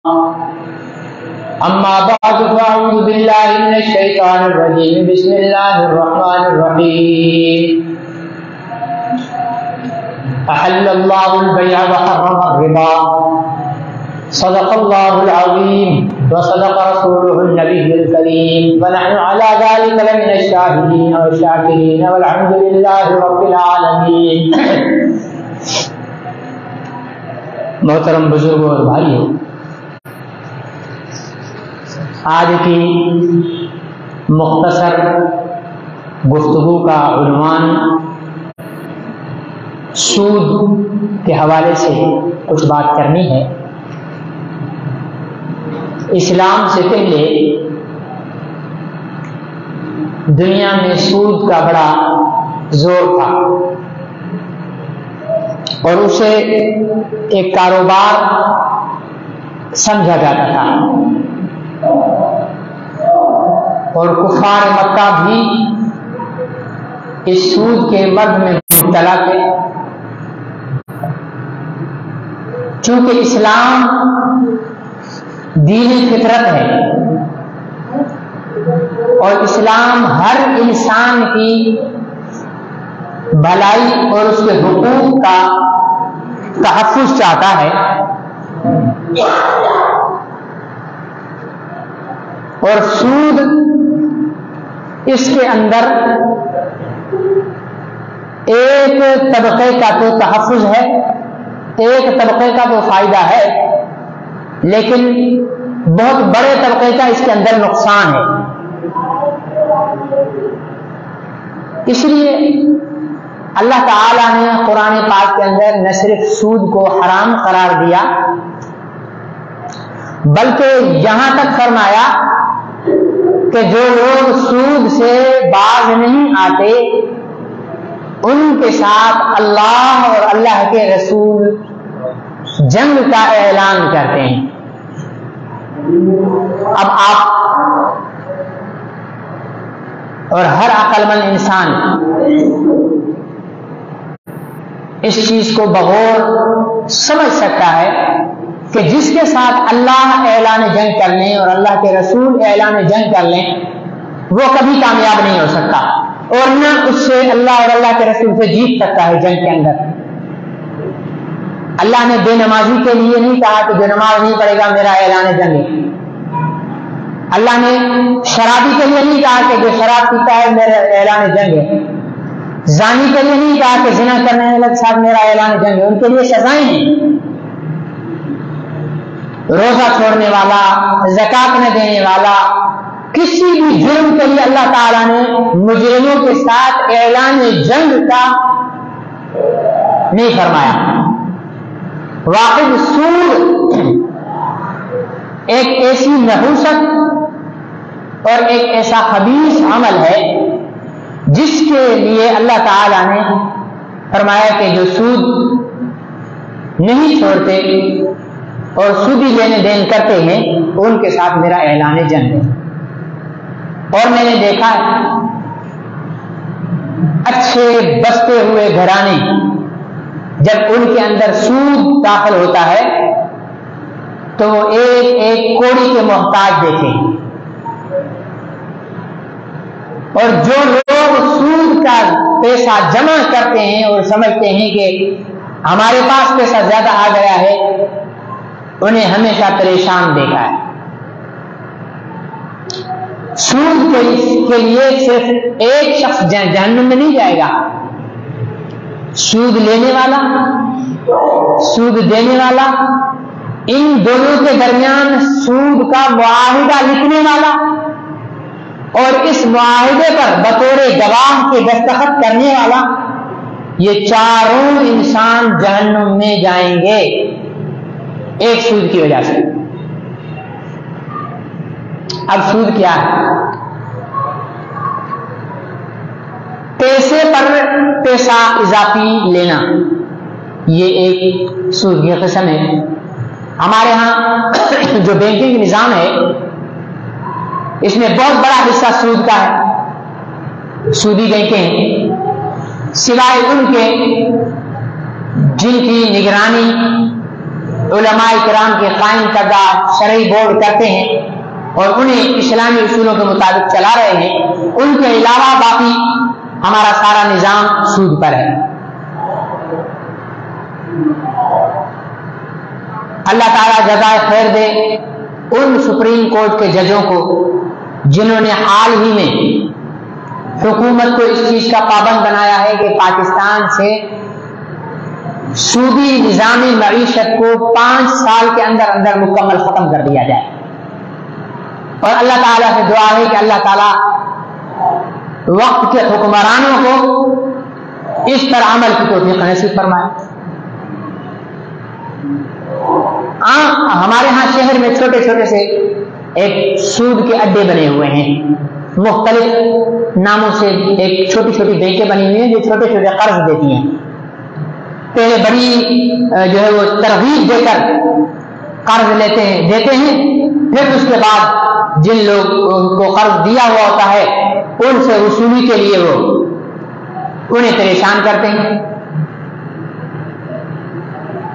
اما بعد فاعوذ باللہ من الشیطان الرجیم بسم اللہ الرحمن الرحیم احل اللہ البیع وحرم الربا صدق اللہ العظیم وصدق رسولہ النبی الکریم ونحن علی ذلک لمن الشاہدین والشاکرین والحمد للہ رب العالمین۔ محترم بزرگوں اور بھائیوں، آج کی مختصر گفتگو کا عنوان سود کے حوالے سے کچھ بات کرنی ہے۔ اسلام سے پہلے دنیا میں سود کا بڑا زور تھا اور اسے ایک کاروبار سمجھا جاتا تھا، اور کفار مکہ بھی اس سود کے مرض میں مبتلا تھے۔ چونکہ اسلام دین فطرت ہے اور اسلام ہر انسان کی بھلائی اور اس کے حقوق کا تحفظ چاہتا ہے، اور سود اس کے اندر ایک طبقے کا تو تحفظ ہے، ایک طبقے کا تو فائدہ ہے، لیکن بہت بڑے طبقے کا اس کے اندر نقصان ہے۔ اس لیے اللہ تعالیٰ نے قرآن پاک کے اندر نہ صرف سود کو حرام قرار دیا، بلکہ یہاں تک فرمایا کہ جو لوگ سود سے باز نہیں آتے ان کے ساتھ اللہ اور اللہ کے رسول جنگ کا اعلان کرتے ہیں۔ اب آپ اور ہر عقل مند انسان اس چیز کو بغور سمجھ سکتا ہے کہ جس کے ساتھ اللہ اعلان جنگ کر لیں اور اللہ کے رسول اعلان جنگ کر لیں وہ کبھی کامیاب نہیں ہو سکتا، اور نہ اس سے اللہ اور اللہ کے رسول سے جیت سکتا ہے جنگ کے اندر۔ اللہ نے بے نمازی کے لیے نہیں کہا کہ جو نماز نہیں پڑھے گا میرا اعلان جنگ ہے۔ اللہ نے شرابی کے لیے نہیں کہا کہ جو شراب پیتا ہے میرا اعلان جنگ ہے۔ زانی کے لیے نہیں کہا کہ زنا کرنے والے کے ساتھ میرا اعلان جنگ ہے، ان کے لیے سزائیں ہیں۔ روزہ چھوڑنے والا، زکات نہ دینے والا، کسی بھی جرم کے لیے اللہ تعالیٰ نے مجرموں کے ساتھ اعلان جنگ کا نہیں فرمایا۔ واقعی سود ایک ایسی نحوست اور ایک ایسا خبیث عمل ہے جس کے لیے اللہ تعالیٰ نے فرمایا کہ جو سود نہیں چھوڑتے اور سودی لینے دین کرتے ہیں ان کے ساتھ میرا اعلان جنگ ہے۔ اور میں نے دیکھا اچھے بستے ہوئے گھرانے جب ان کے اندر سود داخل ہوتا ہے تو وہ ایک ایک کوڑی کے محتاج دیکھیں، اور جو لوگ سود کا پیسہ جمع کرتے ہیں اور سمجھتے ہیں کہ ہمارے پاس پیسہ زیادہ آ گیا ہے انہیں ہمیشہ پریشان دیکھا ہے۔ سود کے لیے صرف ایک شخص جہنم میں نہیں جائے گا، سود لینے والا، سود دینے والا، ان دونوں کے درمیان سود کا معاہدہ لکھنے والا اور اس معاہدے پر بطور گواہ کے دستخط کرنے والا، یہ چاروں انسان جہنم میں جائیں گے ایک سود کی وجہ سے۔ اب سود کیا ہے؟ پیسے پر پیسہ اضافی لینا، یہ ایک سود کی قسم ہے۔ ہمارے ہاں جو بینکنگ نظام ہے اس میں بہت بڑا حصہ سود کا ہے۔ سودی بینکیں سوائے ان کے جن کی نگرانی علماء کرام کے قائم کردہ شرعی بورڈ کرتے ہیں اور انہیں اسلامی اصولوں کے مطابق چلا رہے ہیں، ان کے علاوہ باقی ہمارا سارا نظام سود پر ہے۔ اللہ تعالیٰ جزائے خیر دے ان سپریم کورٹ کے ججوں کو جنہوں نے حال ہی میں حکومت کو اس چیز کا پابند بنایا ہے کہ پاکستان سے سودی نظامی معیشت کو 5 سال کے اندر اندر مکمل ختم کر دیا جائے، اور اللہ تعالیٰ سے دعا ہے کہ اللہ تعالیٰ وقت کے حکمرانوں کو اس پر عمل کی توفیق نصیب فرمائے۔ ہمارے ہاں شہر میں چھوٹے چھوٹے سے ایک سود کے اڈے بنے ہوئے ہیں، مختلف ناموں سے ایک چھوٹی چھوٹی بینکیں بنی ہوئی ہیں جو چھوٹے چھوٹے قرض دیتی ہیں۔ پہلے بڑی جو ہے وہ ترغیب دے کر قرض دیتے ہیں، پھر اس کے بعد جن لوگ کو قرض دیا ہوا ہوتا ہے ان سے وصولی کے لیے وہ انہیں پریشان کرتے ہیں۔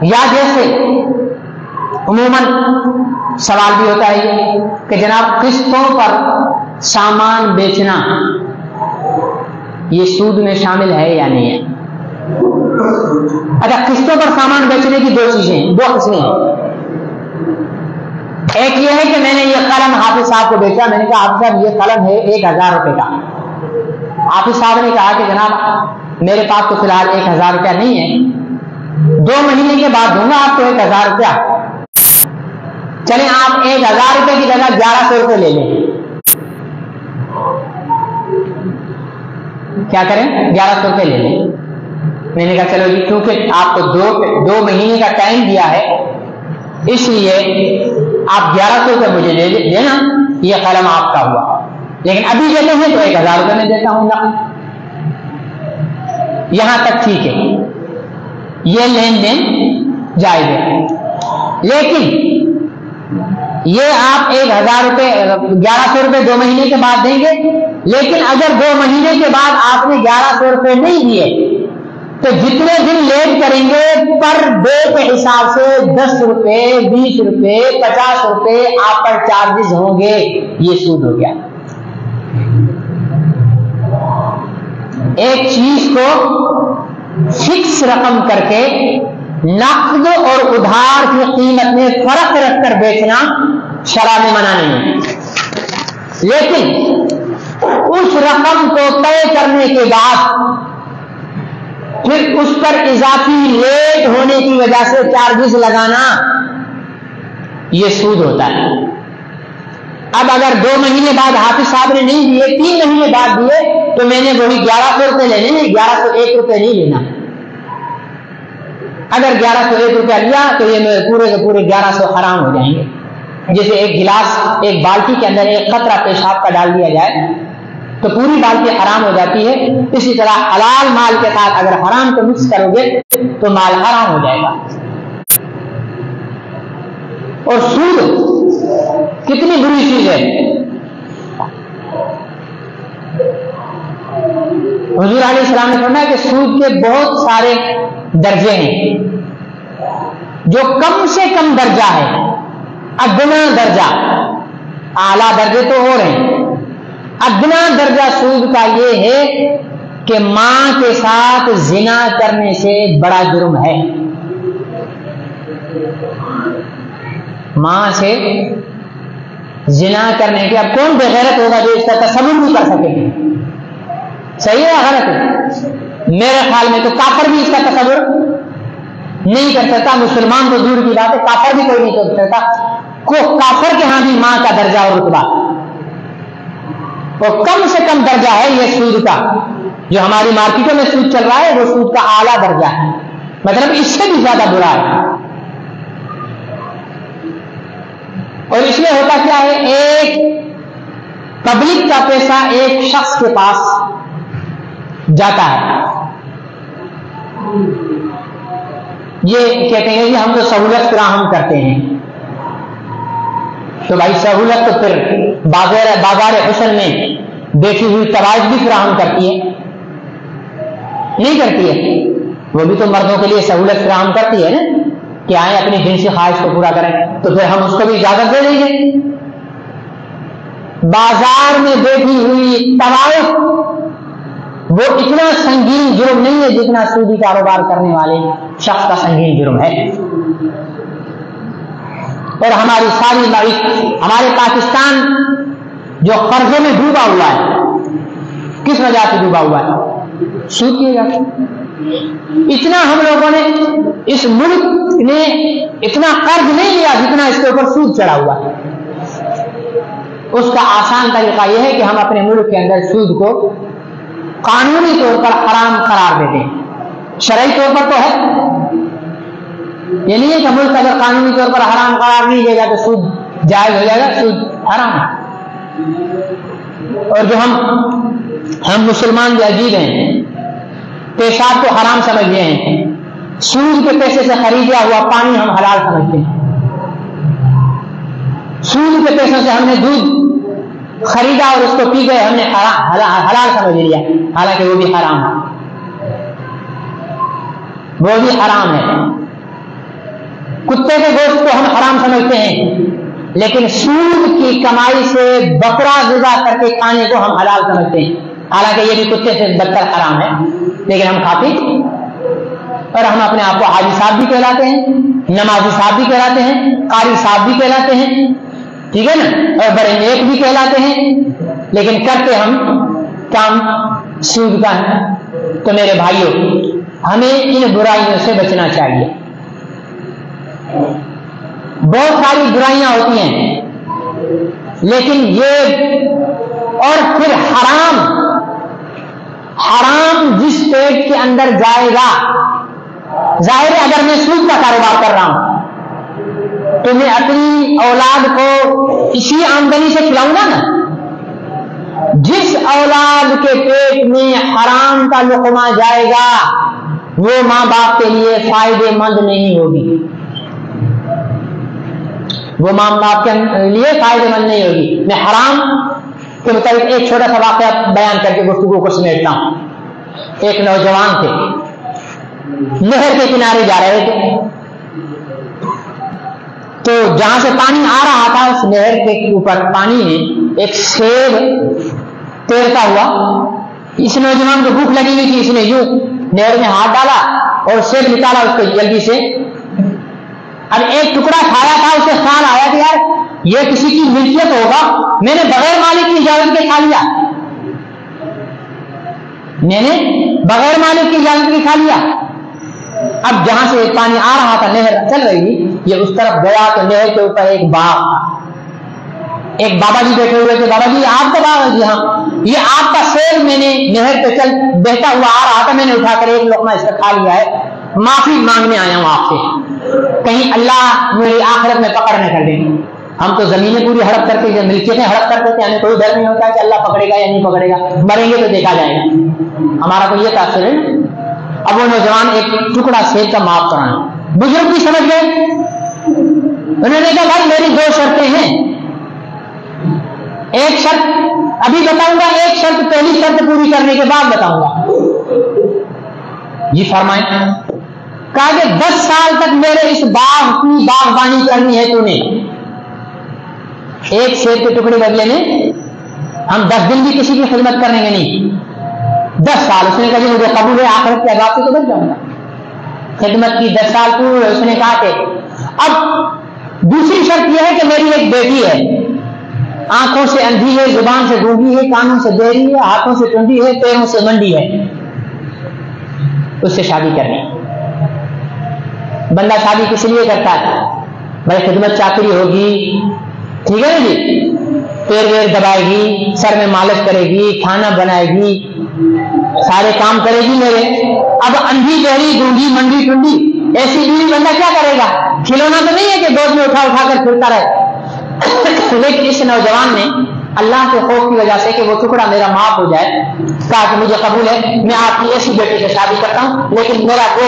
یا جیسے عموماً سوال بھی ہوتا ہے یہ کہ جناب قسطوں پر سامان بیچنا یہ سود میں شامل ہے یا نہیں ہے؟ اچھا، قسطوں پر سامان بیچنے کی دو قسمیں ہیں۔ ایک یہ ہے کہ میں نے یہ قلم حافظ صاحب کو بیچا، میں نے کہا حافظ صاحب یہ قلم ہے 1000 روپے کا۔ حافظ صاحب نے کہا کہ جناب میرے پاس تو فی الحال 1000 روپیہ نہیں ہے، 2 مہینے کے بعد دوں گا آپ کو 1000 روپیہ۔ چلیں آپ 1000 روپے کی جگہ 1100 روپے لے لیں، کیا کریں؟ 1100 روپے لے لیں۔ میں نے کہا چلو جی، کیونکہ آپ کو 2 مہینے کا ٹائم دیا ہے اس لیے آپ 1100 روپے مجھے دے دینا، یہ قلم آپ کا ہوا، لیکن ابھی دیتے ہیں تو 1000 روپے میں دیتا ہوں گا۔ یہاں تک ٹھیک ہے، یہ لین دین جائز ہے، لیکن یہ آپ 1000 روپے 1100 روپے 2 مہینے کے بعد دیں گے، لیکن اگر 2 مہینے کے بعد آپ نے 1100 روپے نہیں دیے تو جتنے دن لیٹ کریں گے پر ڈے کے حساب سے 10 روپے 20 روپے 50 روپے آپ پر چارجز ہوں گے، یہ سود ہو گیا۔ ایک چیز کو فکس رقم کر کے نقد اور ادھار کی قیمت میں فرق رکھ کر بیچنا شرع میں منع نہیں ہے، لیکن اس رقم کو طے کرنے کے بعد پھر اس پر اضافی لیٹ ہونے کی وجہ سے چارجز لگانا یہ سود ہوتا ہے۔ اب اگر 2 مہینے بعد حافظ صاحب نے نہیں دیے، 3 مہینے بعد دیے، تو میں نے وہی 1100 روپے لینے ہیں، 1101 روپے نہیں لینا۔ اگر 1101 روپیہ لیا تو یہ پورے کے پورے 1100 حرام ہو جائیں گے۔ جیسے ایک گلاس ایک بالٹی کے اندر ایک قطرہ پیشاب کا ڈال دیا جائے تو پوری بالٹی حرام ہو جاتی ہے، اسی طرح حلال مال کے ساتھ اگر حرام کو مکس کرو گے تو مال حرام ہو جائے گا۔ اور سود کتنی بری چیز ہے۔ حضور علیہ السلام نے فرمایا کہ سود کے بہت سارے درجے ہیں، جو کم سے کم درجہ ہے ادنا درجہ، اعلیٰ درجے تو اور ہیں، ادنا درجہ سود کا یہ ہے کہ ماں کے ساتھ زنا کرنے سے بڑا جرم ہے۔ ماں سے زنا کرنے کے، اب کون بے غیرت ہوگا جو اس کا تصور نہیں کر سکے؟ صحیح ہے غلط ہے؟ میرے خیال میں تو کافر بھی اس کا تصور نہیں کر سکتا، مسلمان تو دور کی بات ہے، کافر بھی کوئی نہیں کر سکتا۔ کافر کے ہاں بھی ماں کا درجہ اور رتبہ اور کم سے کم درجہ ہے یہ سود کا، جو ہماری مارکیٹوں میں سود چل رہا ہے وہ سود کا اعلیٰ درجہ ہے، مطلب اس سے بھی زیادہ برا ہے۔ اور اس میں ہوتا کیا ہے، ایک پبلک کا پیسہ ایک شخص کے پاس جاتا ہے، یہ کہتے ہیں کہ ہم تو سہولت فراہم کرتے ہیں، تو بھائی سہولت تو پھر بازار حسن میں بیٹھی ہوئی توائج بھی فراہم کرتی ہے، نہیں کرتی ہے؟ وہ بھی تو مردوں کے لیے سہولت فراہم کرتی ہے نا، کہ آئیں اپنی جنسی خواہش کو پورا کریں، تو پھر ہم اس کو بھی اجازت دے دیں گے۔ بازار میں بیٹھی ہوئی طوائف وہ اتنا سنگین جرم نہیں ہے جتنا سودی کاروبار کرنے والے شخص کا سنگین جرم ہے۔ اور ہماری ساری معیشت، ہمارے پاکستان جو قرضوں میں ڈوبا ہوا ہے، کس وجہ سے ڈوبا ہوا ہے؟ سود کی وجہ سے۔ اتنا ہم لوگوں نے، اس ملک نے اتنا قرض نہیں لیا جتنا اس کے اوپر سود چڑھا ہوا ہے۔ اس کا آسان طریقہ یہ ہے کہ ہم اپنے ملک کے اندر سود کو قانونی طور پر حرام قرار دیتے ہیں۔ شرعی طور پر تو ہے، یہ نہیں ہے کہ ملک اگر قانونی طور پر حرام قرار نہیں دے گا تو سود جائز ہو جائے گا، سود حرام ہے۔ اور جو ہم مسلمان جو عجیب ہیں، پیشاب کو حرام سمجھ گئے ہیں، سود کے پیسے سے خریدا ہوا پانی ہم حلال سمجھتے ہیں، سود کے پیسوں سے ہم نے دودھ خریدا اور اس کو پی گئے، ہم نے حلال سمجھ لیا، حالانکہ وہ بھی حرام ہے، وہ بھی حرام ہے۔ کتے کے گوشت کو ہم حرام سمجھتے ہیں، لیکن سود کی کمائی سے بکرا ذبح کر کے کھانے کو ہم حلال سمجھتے ہیں، حالانکہ یہ بھی کتے سے بدتر حرام ہے، لیکن ہم کھاتے ہیں۔ اور ہم اپنے آپ کو حاجی صاحب بھی کہلاتے ہیں، نمازی صاحب بھی کہلاتے ہیں، قاری صاحب بھی کہلاتے ہیں، ٹھیک ہے نا، اور بڑے نیک بھی کہلاتے ہیں، لیکن کرتے ہم کام سود کا ہے۔ تو میرے بھائیوں، ہمیں ان برائیوں سے بچنا چاہیے۔ بہت ساری برائیاں ہوتی ہیں، لیکن یہ اور پھر حرام جس پیٹ کے اندر جائے گا، ظاہر ہے اگر میں سود کا کاروبار کر رہا ہوں تو میں اپنی اولاد کو اسی آمدنی سے کھلاؤں گا نا۔ جس اولاد کے پیٹ میں حرام کا لقمہ جائے گا وہ ماں باپ کے لیے فائدے مند نہیں ہوگی، وہ ماں باپ کے لیے فائدے مند نہیں ہوگی۔ میں حرام کے مطابق ایک چھوٹا سا واقعہ بیان کر کے گفتگو کو سمیٹتا ہوں۔ ایک نوجوان تھے، نہر کے کنارے جا رہے تھے، تو جہاں سے پانی آ رہا تھا اس نہر کے اوپر پانی میں ایک سیب تیرتا ہوا۔ اس نوجوان کو بھوک لگی ہوئی تھی، اس نے یوں نہر میں ہاتھ ڈالا اور سیب نکالا اس کو جلدی سے۔ اب ایک ٹکڑا کھایا تھا، اسے خیال آیا کہ یار یہ کسی کی ملکیت ہوگا، میں نے بغیر مالک کی اجازت کے کھا لیا، میں نے بغیر مالک کی اجازت کے کھا لیا۔ اب جہاں سے پانی آ رہا تھا، نہر چل رہی تھی، یہ اس طرف گیا تو نہر کے اوپر ایک باغ تھا۔ ایک بابا جی بیٹھے ہوئے تھے، بابا جی آپ کا باغ ہے؟ جی ہاں، یہ آپ کا سیب میں نے نہر پہ چل بہتا ہوا آ رہا تھا، میں نے اٹھا کر ایک لقمہ اس کا کھا لیا ہے، معافی مانگنے آیا ہوں آپ سے، کہیں اللہ میری آخرت میں پکڑ نہ کر دیں۔ ہم تو زمینیں پوری ہڑپ کرتے تھے، ملکیتیں ہڑپ کرتے تھے، ہمیں کوئی ڈر نہیں ہوتا ہے کہ اللہ پکڑے گا یا نہیں پکڑے گا، مریں گے تو دیکھا جائے گا، ہمارا تو یہ تاثر ہے۔ اب وہ نوجوان ایک ٹکڑا سیب کا معاف کرائیں، بزرگ بھی سمجھ گئے، انہوں نے کہا بھائی میری دو شرطیں ہیں، ایک شرط ابھی بتاؤں گا، ایک شرط پہلی شرط پوری کرنے کے بعد بتاؤں گا۔ جی فرمائیں۔ کہا کہ 10 سال تک میرے اس باغ کی باغبانی کرنی ہے تو نے، ایک سیب کے ٹکڑے بدلے میں ہم 10 دن بھی کسی کی خدمت کریں گے نہیں، 10 سال۔ اس نے کہا جی مجھے قبول ہے، آخرت کے عذاب سے تو بچ جاؤں گا۔ خدمت کی 10 سال پورے۔ اس نے کہا کہ اب دوسری شرط یہ ہے کہ میری ایک بیٹی ہے، آنکھوں سے اندھی ہے، زبان سے گونگی ہے، کانوں سے بہری ہے، ہاتھوں سے ٹنڈی ہے، پیروں سے منڈی ہے، اس سے شادی کرنی۔ بندہ شادی کس لیے کرتا ہے؟ بھائی خدمت چاکری ہوگی، ٹھیک ہے نا جی، پیر ویر دبائے گی، سر میں مالش کرے گی، کھانا بنائے گی، سارے کام کرے گی میرے۔ اب اندھی بہری گونگی منڈی ٹنڈی ایسی بیوی بندہ کیا کرے گا؟ کھلونا تو نہیں ہے کہ گود میں اٹھا اٹھا کر پھرتا رہے۔ لیکن اس نوجوان نے اللہ کے خوف کی وجہ سے کہ وہ ٹکڑا میرا معاف ہو جائے، کہا کہ مجھے قبول ہے، میں آپ کی ایسی بیٹی سے شادی کرتا ہوں، لیکن میرا وہ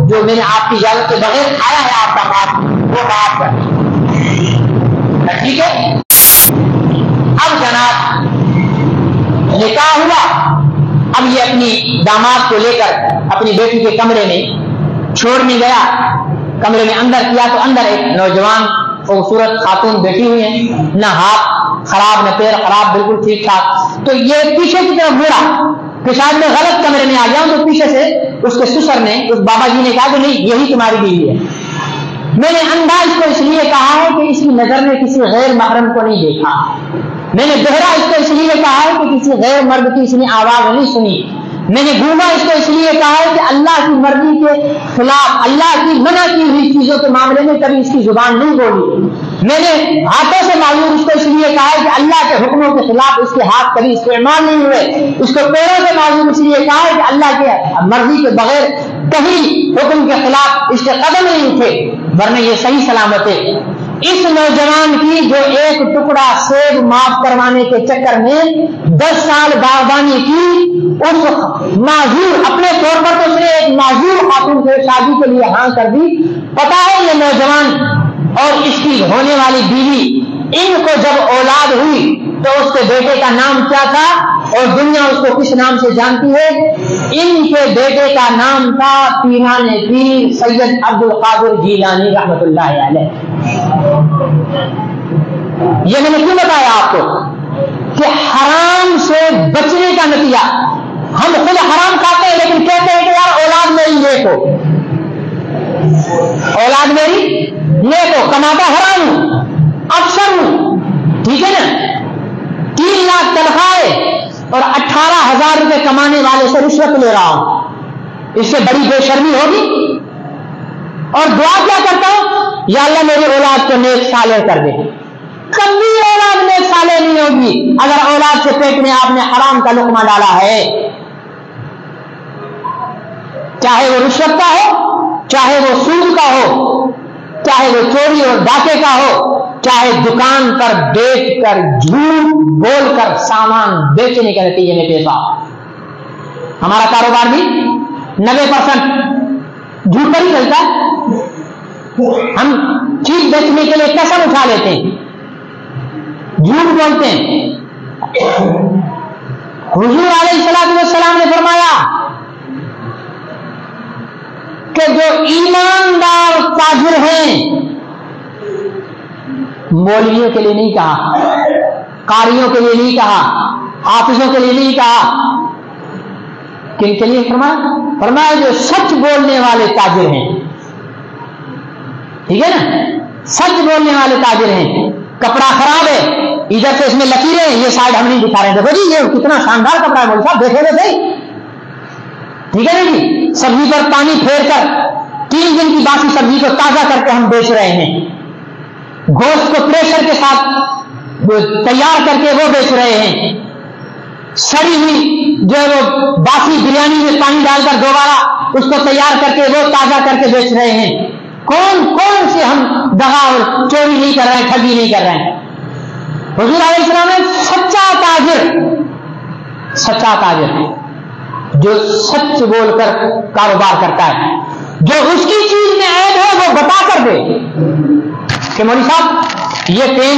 جو میں نے آپ کی اجازت کے بغیر کھایا ہے آپ کا معاف، وہ معاف کر، ٹھیک ہے۔ اب جناب نکاح ہوا، اب یہ اپنی داماد کو لے کر اپنی بیٹی کے کمرے میں چھوڑنے گیا۔ کمرے میں اندر کیا تو اندر ایک نوجوان خوبصورت خاتون بیٹھی ہوئی ہے، نہ ہاتھ خراب نہ پیر خراب، بالکل ٹھیک ٹھاک. تو یہ پیچھے کی طرف مڑا کہ شاید میں غلط کمرے میں آ گیا ہوں. تو پیچھے سے اس کے سسر نے، اس بابا جی نے کہا کہ نہیں یہی تمہاری بیوی ہے. میں نے اندھا اس کو اس لیے کہا ہے کہ اس کی نظر نے کسی غیر محرم کو نہیں دیکھا. میں نے بہرا اس کو اس لیے کہا ہے کہ کسی غیر مرد کی اس نے آواز نہیں سنی. میں نے گونگا اس کو اس لیے کہا ہے کہ اللہ کی مرضی کے خلاف، اللہ کی منع کی ہوئی چیزوں کے معاملے میں کبھی اس کی زبان نہیں بولی. میں نے ہاتھوں سے معلوم اس کو اس لیے کہا ہے کہ اللہ کے حکموں کے خلاف اس کے ہاتھ کبھی استعمال نہیں ہوئے. اس کو پیروں سے معلوم اس لیے کہا ہے کہ اللہ کے مرضی کے بغیر کہیں حکم کے خلاف اس کے قدم نہیں اٹھے، ورنہ یہ صحیح سلامت ہے. اس نوجوان کی جو ایک ٹکڑا سیب معاف کروانے کے چکر میں 10 سال باغبانی کی، اس معذور اپنے طور پر تو اس نے ایک معذور خاتون سے شادی کے لیے ہاں کر دی. پتا ہے یہ نوجوان اور اس کی ہونے والی بیوی، ان کو جب اولاد ہوئی تو اس کے بیٹے کا نام کیا تھا اور دنیا اس کو کس نام سے جانتی ہے؟ ان کے بیٹے کا نام تھا پیران پیر سید عبد القادر جیلانی رحمت اللہ علیہ. یہ میں نے کیوں بتایا آپ کو کہ حرام سے بچنے کا نتیجہ، ہم خود حرام کھاتے ہیں لیکن کہتے ہیں کہ یار اولاد میری نیک ہو، اولاد میری نیک ہو، کماتا حرام ہوں، افسر ہوں، ٹھیک ہے نا، 3 لاکھ تنخواہ اور 18,000 روپے کمانے والے سے رشوت لے رہا ہوں، اس سے بڑی بے شرمی ہوگی. اور دعا کیا کرتا ہوں، یا اللہ میری اولاد کو نیک صالح کر دے. کبھی اولاد نیک صالح نہیں ہوگی اگر اولاد سے پیٹ میں آپ نے حرام کا لقمہ ڈالا ہے، چاہے وہ رشوت کا ہو، چاہے وہ سود کا ہو، چاہے وہ چوری اور ڈاکے کا ہو، چاہے دکان پر بیچ کر جھوٹ بول کر سامان بیچنے کے نتیجے میں پیسہ. ہمارا کاروبار بھی 90% جھوٹ پر ہی چلتا ہے. ہم چیز بیچنے کے لیے قسم اٹھا لیتے ہیں، جھوٹ بولتے ہیں. حضور علیہ السلام نے فرمایا کہ جو ایماندار تاجر ہیں، مولویوں کے لیے نہیں کہا، قاریوں کے لیے نہیں کہا، حافظوں کے لیے نہیں کہا، کن کے لیے فرمایا جو سچ بولنے والے تاجر ہیں. ٹھیک ہے نا، سچ بولنے والے تاجر ہیں. کپڑا خراب ہے، ادھر سے اس میں لکیریں ہیں، یہ سائڈ ہم نہیں دکھا رہے ہیں، دیکھو جی یہ کتنا شاندار کپڑا ہے مولوی صاحب، دیکھے گے صحیح. ٹھیک ہے نا جی، سبزی پر پانی پھیر کر 3 دن کی باسی سبزی کو تازہ کر کے ہم بیچ رہے ہیں. گوشت کو پریشر کے ساتھ تیار کر کے وہ بیچ رہے ہیں. سڑی ہوئی جو ہے وہ باسی بریانی میں پانی ڈال کر دوبارہ اس کو تیار کر کے وہ تازہ کر کے بیچ رہے ہیں. کون سے ہم دغا اور چوری نہیں کر رہے ہیں، ٹھگی نہیں کر رہے ہیں. حضور علیہ السلام نے سچا تاجر جو سچ بول کر کاروبار کرتا ہے، جو اس کی چیز میں عیب ہے وہ بتا کر دے کہ مولوی صاحب یہ پین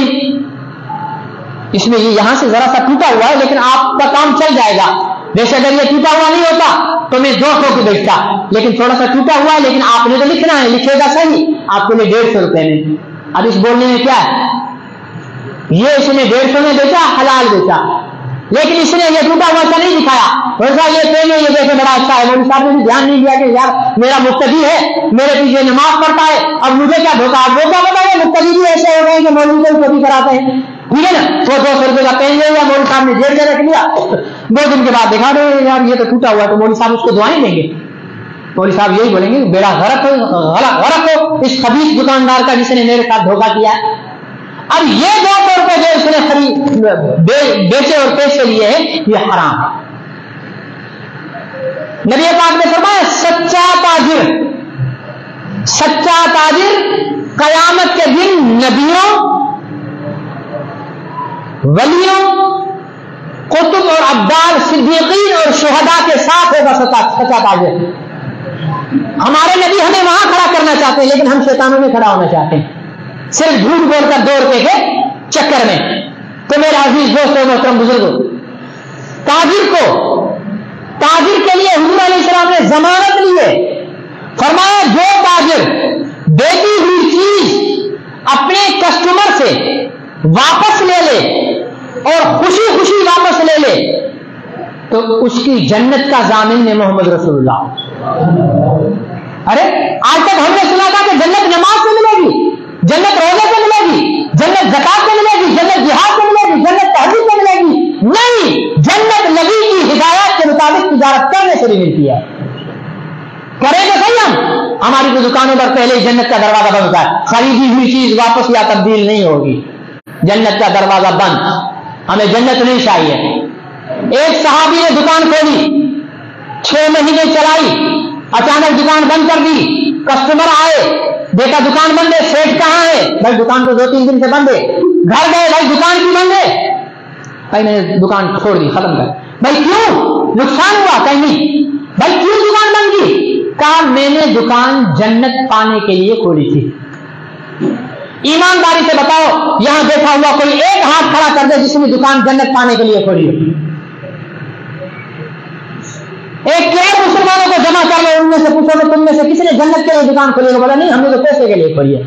اس میں یہاں سے ذرا سا ٹوٹا ہوا ہے لیکن آپ کا کام چل جائے گا. ویسے اگر یہ ٹوٹا ہوا نہیں ہوتا تو میں 200 کی بیچتا، لیکن تھوڑا سا ٹوٹا ہوا ہے، لیکن آپ نے تو لکھنا ہے، لکھے گا صحیح، آپ کے لیے 150 روپے میں. اب اس بولنے میں کیا ہے، یہ اس نے 150 میں بیچا، حلال بیچا، لیکن اس نے یہ ٹوٹا ہوا سا نہیں دکھایا. ویسا یہ پین ہے، یہ دیکھے بڑا اچھا ہے. مولوی صاحب نے بھی دھیان نہیں دیا کہ یار میرا مقتدی ہے، میرے پیچھے نماز پڑھتا ہے، اب مجھے کیا دھوکا. وہ کیا پتا ہے مقتدی بھی ایسے ہو گئے کہ مولوی کو کبھی کراتے ہیں. ٹھیک ہے نا، وہ 200 روپے کا پین لے لیا، مولوی صاحب نے جیب میں رکھ لیا. 2 دن کے بعد دیکھا رہے یار یہ تو ٹوٹا ہوا ہے، تو مولوی صاحب اس کو دعائیں دیں گے. مولوی صاحب یہی بولیں گے بیڑا غرق ہو اس خبیث دکاندار کا جس نے میرے ساتھ دھوکا کیا ہے. اب یہ 200 روپے جو اس نے بیچے اور پیسے لیے ہیں یہ حرام ہے. نبی پاک نے فرمایا سچا تاجر قیامت کے دن نبیوں، ولیوں، قطب اور ابدال، صدیقین اور شہداء کے ساتھ ہوگا سچا تاجر. ہمارے نبی ہمیں وہاں کھڑا کرنا چاہتے ہیں لیکن ہم شیطانوں میں کھڑا ہونا چاہتے ہیں صرف جھوٹ بول کر 2 روپے کے چکر میں. تو میرے عزیز دوستوں محترم بزرگوں، تاجر کے لیے حضور علیہ السلام نے ضمانت لی ہے. فرمایا جو تاجر بیٹی ہوئی چیز اپنے کسٹمر سے واپس لے لے اور خوشی خوشی واپس لے لے تو اس کی جنت کا ضامن ہے محمد رسول اللہ۔ ارے آج تک ہم نے سنا تھا کہ جنت نماز سے ملے گی، جنت روزے سے ملے گی، جنت زکات سے ملے گی، جنت جہاد سے ملے گی، جنت تہجد سے ملے گی۔ نہیں، جنت نبی کی ہدایت کے مطابق تجارت کرنے سے بھی ملتی ہے۔ کریں تو صحیح، ہماری تو دکانوں پر پہلے ہی جنت کا دروازہ بند ہوتا ہے، خریدی ہوئی چیز واپس یا تبدیل نہیں ہوگی، جنت کا دروازہ بند، ہمیں جنت نہیں چاہیے۔ ایک صحابی نے دکان کھولی، 6 مہینے چلائی، اچانک دکان بند کر دی، کسٹمر آئے، دیکھا دکان بند ہے، سیٹ کہاں ہے؟ بھائی دکان تو 2-3 دن سے بند ہے۔ گھر گئے، بھائی دکان کی بند ہے؟ بھائی میں نے دکان چھوڑ دی، ختم کر۔ بھائی کیوں؟ نقصان ہوا؟ کہیں نہیں۔ بھائی کیوں دکان بند کی؟ کہا میں نے دکان جنت پانے کے لیے کھولی تھی۔ ایمانداری سے بتاؤ، یہاں دیکھا ہوا کوئی ایک ہاتھ کھڑا کر دے جس نے دکان جنت پانے کے لیے کھولی ہو؟ 1 کروڑ مسلمانوں کو جمع کر لو، ان میں سے پوچھو کہ تم میں سے کس نے جنت کے لیے دکان کھولی؟ بولا نہیں، ہم نے تو پیسے کے لیے کھولی ہے۔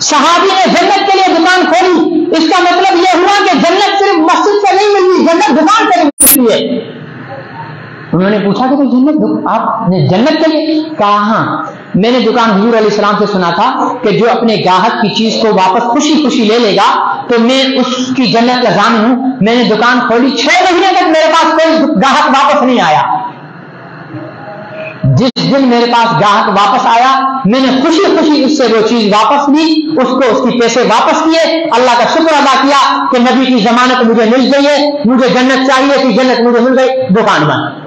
صحابی نے جنت کے لیے دکان کھولی، اس کا مطلب یہ ہوا کہ جنت صرف مسجد سے نہیں ملتی، جنت دکان سے ملتی ہے۔ انہوں نے پوچھا کہ جنت آپ نے جنت کے لیے؟ کہا ہاں، میں نے دکان حضور علیہ السلام سے سنا تھا کہ جو اپنے گاہک کی چیز کو واپس خوشی خوشی لے لے گا تو میں اس کی جنت کا ضامن ہوں۔ میں نے دکان کھولی، 6 مہینے تک میرے پاس کوئی گاہک واپس نہیں آیا۔ جس دن میرے پاس گاہک واپس آیا، میں نے خوشی خوشی اس سے وہ چیز واپس لی، اس کو اس کی پیسے واپس کیے، اللہ کا شکر ادا کیا کہ نبی کی ضمانت مجھے مل گئی ہے، مجھے جنت چاہیے تھی، جنت مجھے مل گئی، دکان بند۔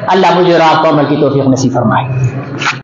اللہ مجھے اور آپ کو عمل کی توفیق نصیب فرمائے۔